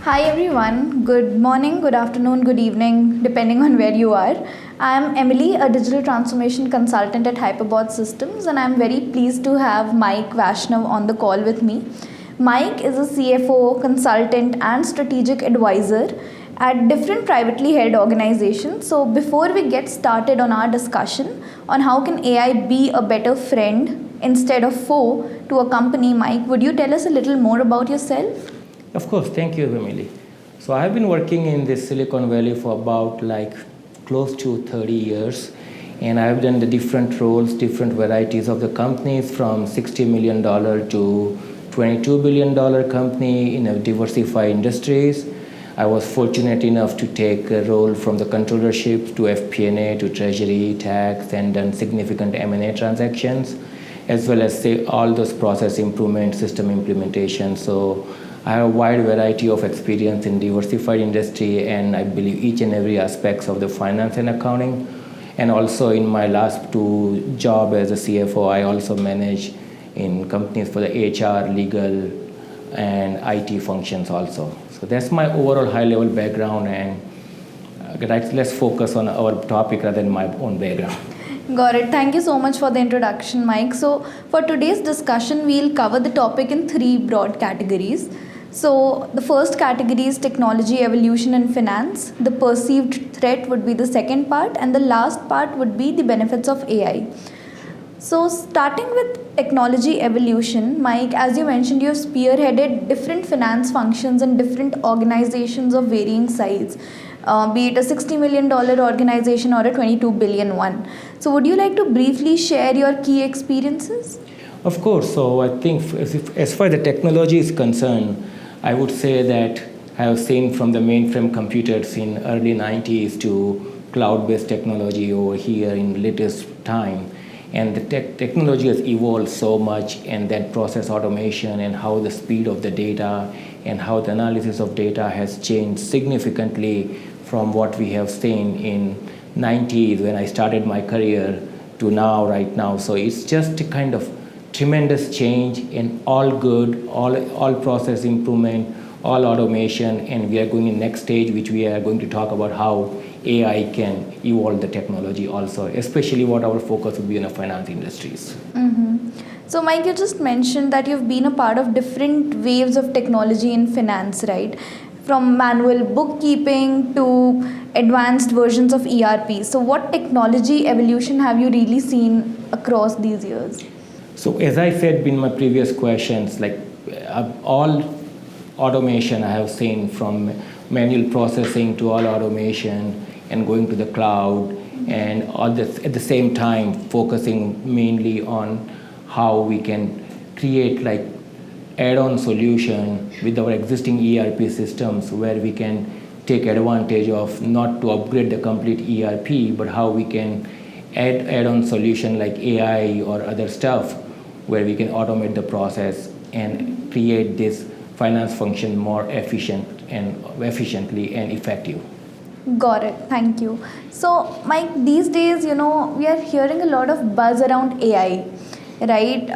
Hi everyone, good morning, good afternoon, good evening, depending on where you are. I am Emily, a digital transformation consultant at Hyprbots Systems, and I'm very pleased to have Mike Vaishnav on the call with me. Mike is a CFO, consultant, and strategic advisor at different privately held organizations. So before we get started on our discussion on how can AI be a better friend instead of foe to a company, Mike, would you tell us a little more about yourself? Of course, thank you, Emily. So I've been working in this Silicon Valley for about close to 30 years, and I've done the different roles, different varieties of the companies from $60 million to $22 billion company in a diversified industries. I was fortunate enough to take a role from the controllership to FP&A to treasury, tax, and done significant M&A transactions, as well as say all those process improvement, system implementation. So I have a wide variety of experience in diversified industry, and I believe each and every aspects of the finance and accounting. And also in my last two job as a CFO, I also manage in companies for the HR, legal, and IT functions also. So that's my overall high-level background, and let's focus on our topic rather than my own background. Got it. Thank you so much for the introduction, Mike. So, for today's discussion, we'll cover the topic in three broad categories. So, the first category is technology evolution in finance. The perceived threat would be the second part, and the last part would be the benefits of AI. So, starting with technology evolution, Mike, as you mentioned, you have spearheaded different finance functions in different organizations of varying size, be it a $60 million organization or a $22 billion one. So, would you like to briefly share your key experiences? Of course. So I think as far as the technology is concerned, I would say that I have seen from the mainframe computers in early 90s to cloud-based technology over here in latest time. And the technology has evolved so much, and that process automation and how the speed of the data and how the analysis of data has changed significantly from what we have seen in 90s when I started my career to now, right now. So it's just a kind of tremendous change in all good, all process improvement, all automation, and we are going in next stage, which we are going to talk about how AI can evolve the technology also, especially what our focus will be in the finance industries. Mm-hmm. So, Mike, you just mentioned that you've been a part of different waves of technology in finance, right? From manual bookkeeping to advanced versions of ERP. So, what technology evolution have you really seen across these years? So as I said in my previous questions, all automation I have seen from manual processing to all automation and going to the cloud, and all this at the same time focusing mainly on how we can create add-on solution with our existing ERP systems, where we can take advantage of not to upgrade the complete ERP, but how we can add-on solution like AI or other stuff, where we can automate the process and create this finance function more efficiently and effective. Got it. Thank you. So, Mike, these days, we are hearing a lot of buzz around AI, right?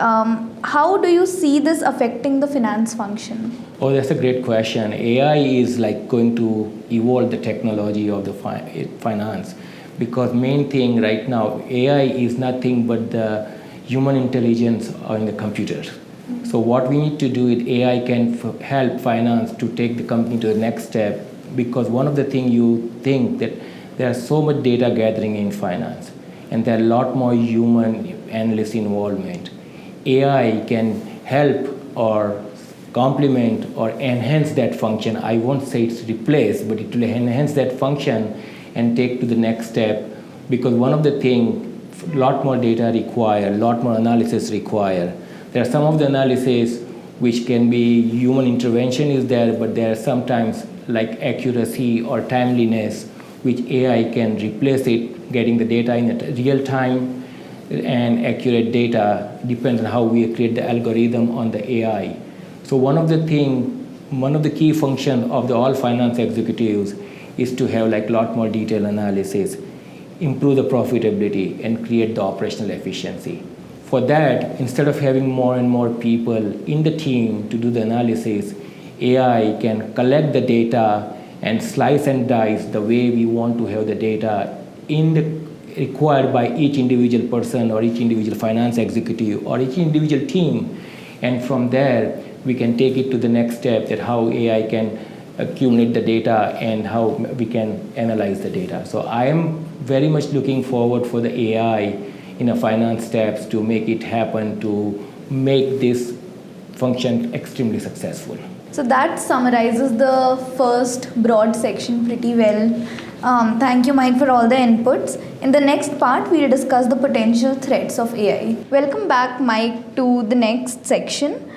How do you see this affecting the finance function? Oh, that's a great question. AI is going to evolve the technology of the finance, because main thing right now, AI is nothing but the human intelligence in the computers. Mm-hmm. So what we need to do is AI can help finance to take the company to the next step, because one of the things you think that there's so much data gathering in finance, and there are a lot more human analyst involvement. AI can help or complement or enhance that function. I won't say it's replaced, but it will enhance that function and take to the next step, because one of the things, a lot more data require, a lot more analysis require. There are some of the analysis which can be human intervention is there, but there are sometimes accuracy or timeliness which AI can replace it, getting the data in real time and accurate data depends on how we create the algorithm on the AI. So one of the key functions of the all finance executives is to have lot more detailed analysis, improve the profitability, and create the operational efficiency. For that, instead of having more and more people in the team to do the analysis, AI can collect the data and slice and dice the way we want to have the data in the required by each individual person or each individual finance executive or each individual team. And from there, we can take it to the next step, that how AI can accumulate the data and how we can analyze the data. So I am very much looking forward for the AI in a finance steps to make it happen, to make this function extremely successful. So that summarizes the first broad section pretty well. Thank you, Mike, for all the inputs. In the next part, we'll discuss the potential threats of AI. Welcome back, Mike, to the next section.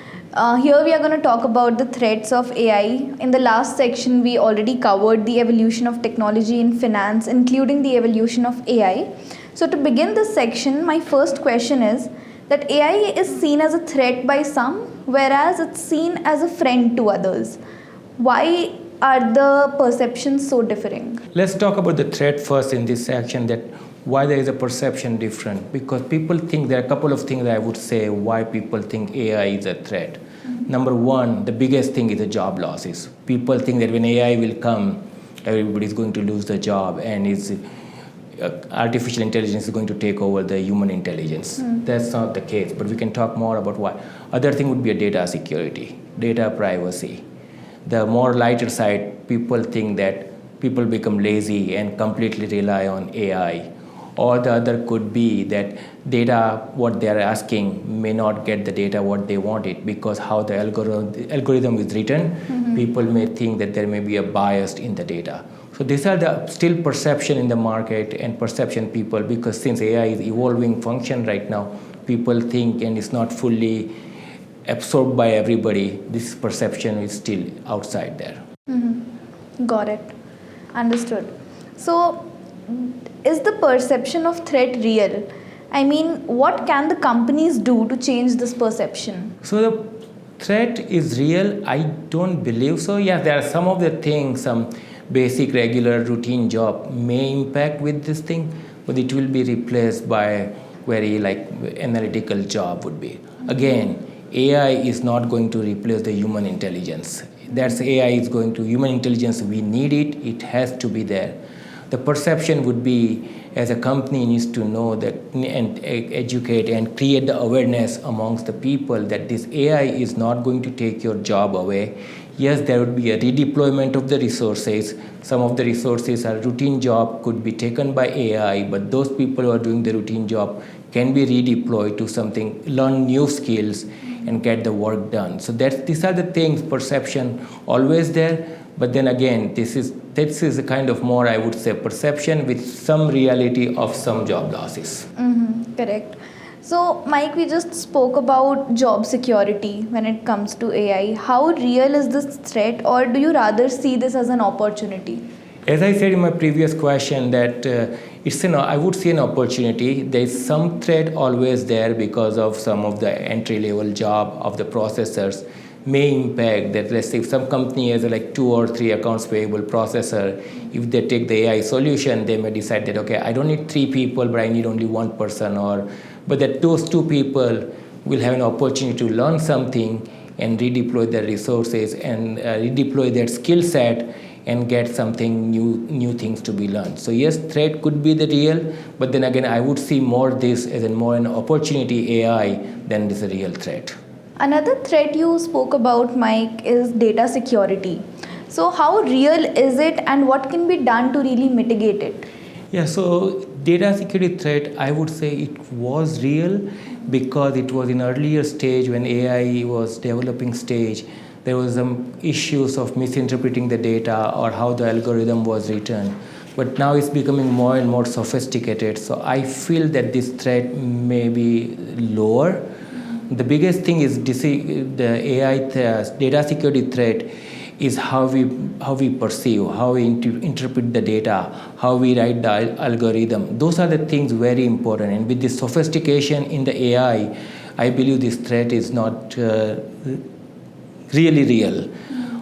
Here we are going to talk about the threats of AI. In the last section, we already covered the evolution of technology in finance, including the evolution of AI. So to begin this section, my first question is that AI is seen as a threat by some, whereas it's seen as a friend to others. Why are the perceptions so differing? Let's talk about the threat first in this section, that why there is a perception different. Because people think, there are a couple of things I would say why people think AI is a threat. Mm-hmm. Number one, the biggest thing is the job losses. People think that when AI will come, everybody is going to lose their job and artificial intelligence is going to take over the human intelligence. That's not the case, but we can talk more about why. Other thing would be a data security, data privacy. The more lighter side, people think that people become lazy and completely rely on AI. Or the other could be that data, what they are asking, may not get the data what they want it, because how the algorithm is written, people may think that there may be a bias in the data. So these are the still perception in the market and perception people, because since AI is evolving function right now, people think, and it's not fully absorbed by everybody, this perception is still outside there. Got it. Understood. So is the perception of threat real? I mean, what can the companies do to change this perception? So the threat is real? I don't believe so. Yeah, there are some of the things, some basic regular routine job may impact with this thing, but it will be replaced by very analytical job would be. Again, AI is not going to replace the human intelligence. That's AI is going to human intelligence. We need it. It has to be there. The perception would be, as a company needs to know that and educate and create the awareness amongst the people that this AI is not going to take your job away. Yes, there would be a redeployment of the resources. Some of the resources are routine job could be taken by AI, but those people who are doing the routine job can be redeployed to something, learn new skills and get the work done. So these are the things, perception always there. But then again, this is a kind of more, I would say, perception with some reality of some job losses. Correct. So, Mike, we just spoke about job security when it comes to AI. How real is this threat, or do you rather see this as an opportunity? As I said in my previous question, that I would see an opportunity. There is some threat always there because of some of the entry-level job of the processors may impact that. Let's say if some company has 2 or 3 accounts payable processor, if they take the AI solution, they may decide that, okay, I don't need 3 people, but I need only 1 person, but that those 2 people will have an opportunity to learn something and redeploy their resources and redeploy their skill set and get something new things to be learned. So yes, threat could be the real, but then again, I would see more this as more an opportunity AI than this a real threat. Another threat you spoke about, Mike, is data security. So how real is it, and what can be done to really mitigate it? Yeah, so data security threat, I would say it was real because it was in earlier stage when AI was developing stage. There was some issues of misinterpreting the data or how the algorithm was written. But now it's becoming more and more sophisticated. So I feel that this threat may be lower. The biggest thing is the AI data security threat is how we perceive, how we interpret the data, how we write the algorithm. Those are the things very important. And with this sophistication in the AI, I believe this threat is not really real.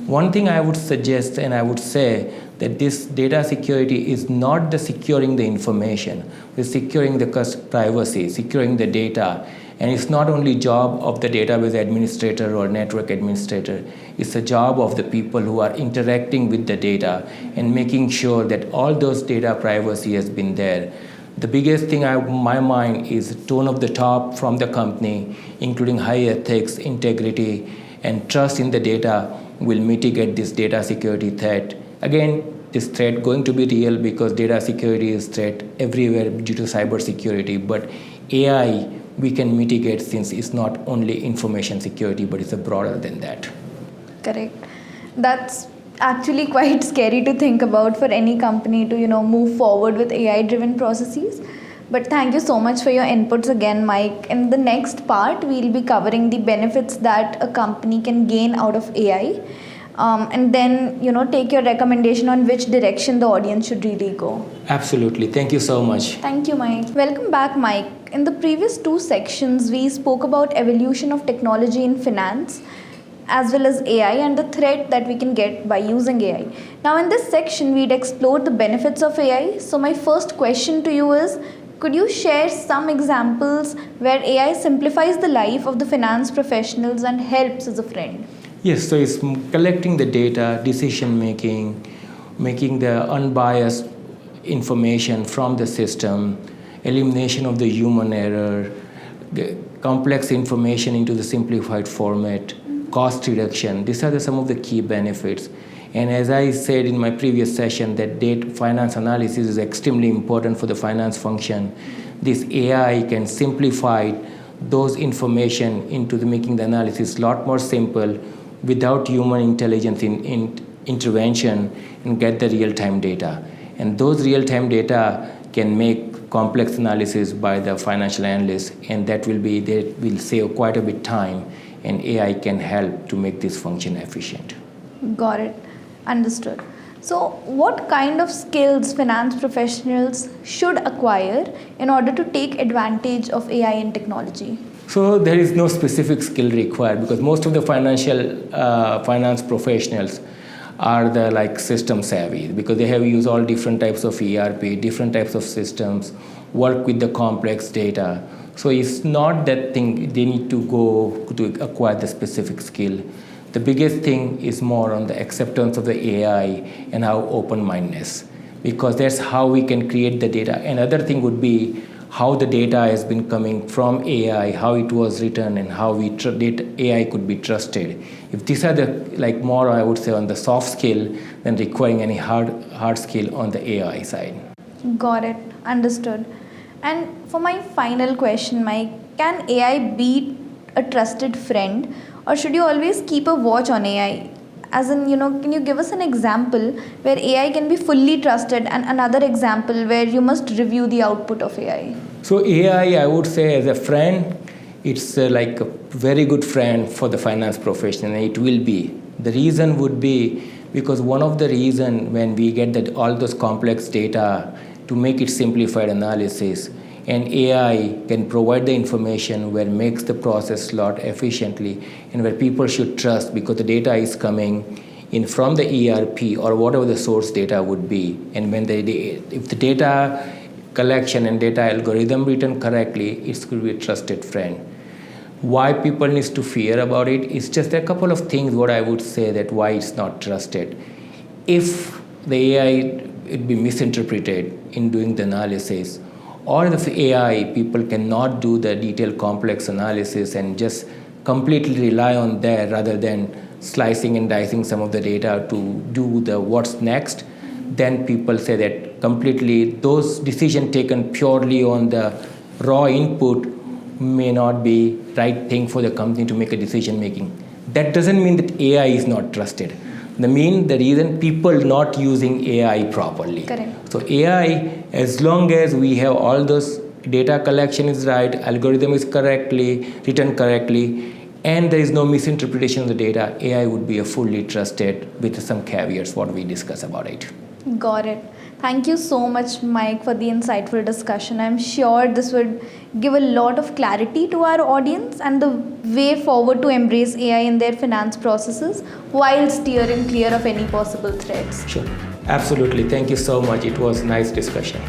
One thing I would suggest and I would say that this data security is not the securing the information, it's securing the privacy, securing the data, And it's not only job of the database administrator or network administrator, it's a job of the people who are interacting with the data and making sure that all those data privacy has been there. The biggest thing in my mind is tone of the top from the company, including high ethics, integrity, and trust in the data will mitigate this data security threat. Again, this threat going to be real because data security is threat everywhere due to cyber security, but AI we can mitigate since it's not only information security, but it's a broader than that. Correct. That's actually quite scary to think about for any company to, move forward with AI driven processes. But thank you so much for your inputs again, Mike. In the next part, we'll be covering the benefits that a company can gain out of AI. And then, take your recommendation on which direction the audience should really go. Absolutely. Thank you so much. Thank you, Mike. Welcome back, Mike. In the previous two sections, we spoke about evolution of technology in finance, as well as AI and the threat that we can get by using AI. Now, in this section, we'd explored the benefits of AI. So my first question to you is, could you share some examples where AI simplifies the life of the finance professionals and helps as a friend? Yes, so it's collecting the data, decision making, making the unbiased information from the system, elimination of the human error, the complex information into the simplified format, cost reduction. These are some of the key benefits. And as I said in my previous session, that data finance analysis is extremely important for the finance function. This AI can simplify those information into making the analysis a lot more simple without human intelligence intervention and get the real-time data. And those real-time data can make complex analysis by the financial analyst, and that will save quite a bit time, and AI can help to make this function efficient. Got it. Understood. So what kind of skills finance professionals should acquire in order to take advantage of AI and technology? So there is no specific skill required because most of the finance professionals are the system savvy because they have used all different types of ERP, different types of systems, work with the complex data. So it's not that thing they need to go to acquire the specific skill. The biggest thing is more on the acceptance of the AI and how open-mindedness, because that's how we can create the data. Another thing would be how the data has been coming from AI, how it was written, and how AI could be trusted. If these are the more, I would say, on the soft skill than requiring any hard skill on the AI side. Got it. Understood. And for my final question, Mike, can AI be a trusted friend, or should you always keep a watch on AI? As in, can you give us an example where AI can be fully trusted and another example where you must review the output of AI? So AI, I would say, as a friend, it's like a very good friend for the finance professional, and it will be. The reason would be because one of the reasons when we get all those complex data to make it simplified analysis, and AI can provide the information where it makes the process a lot efficiently and where people should trust because the data is coming in from the ERP or whatever the source data would be. And when if the data collection and data algorithm written correctly, it's going to be a trusted friend. Why people need to fear about it is just a couple of things what I would say that why it's not trusted. If the AI it be misinterpreted in doing the analysis, or if AI people cannot do the detailed complex analysis and just completely rely on that rather than slicing and dicing some of the data to do the what's next, then people say that completely those decisions taken purely on the raw input may not be right thing for the company to make a decision making. That doesn't mean that AI is not trusted. The reason people not using AI properly. Correct. So AI, as long as we have all those data collection is right, algorithm is written correctly, and there is no misinterpretation of the data, AI would be a fully trusted with some caveats what we discuss about it. Got it. Thank you so much, Mike, for the insightful discussion. I'm sure this would give a lot of clarity to our audience and the way forward to embrace AI in their finance processes while steering clear of any possible threats. Sure. Absolutely. Thank you so much. It was a nice discussion.